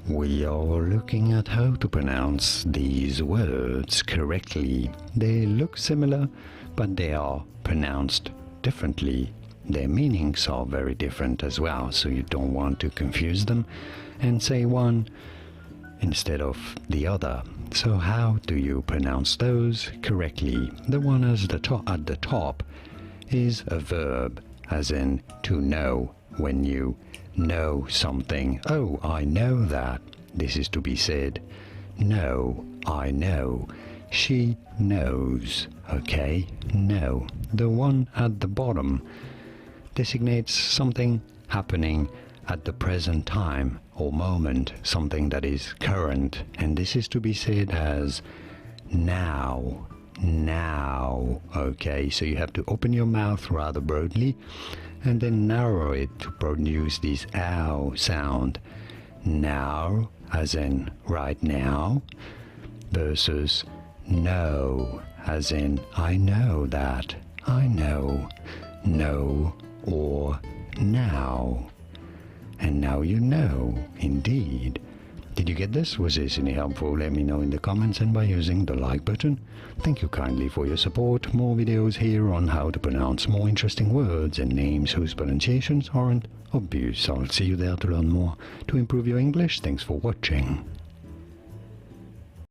We are looking at how to pronounce these words correctly. They look similar, but they are pronounced differently. Their meanings are very different as well, so you don't want to confuse them and say one instead of the other. So how do you pronounce those correctly? The one at the top is a verb, as in to know. When you know something, oh, I know that. This is to be said, no, I know. She knows, okay? No. The one at the bottom designates something happening at the present time or moment, something that is current, and this is to be said as now, now, okay? So you have to open your mouth rather broadly and then narrow it to produce this ow sound. Now, as in right now, versus know, as in I know that, I know, no, or now. And now you know, indeed. Did you get this? Was this any helpful? Let me know in the comments and by using the like button. Thank you kindly for your support. More videos here on how to pronounce more interesting words and names whose pronunciations aren't obvious. I'll see you there to learn more to improve your English. Thanks for watching.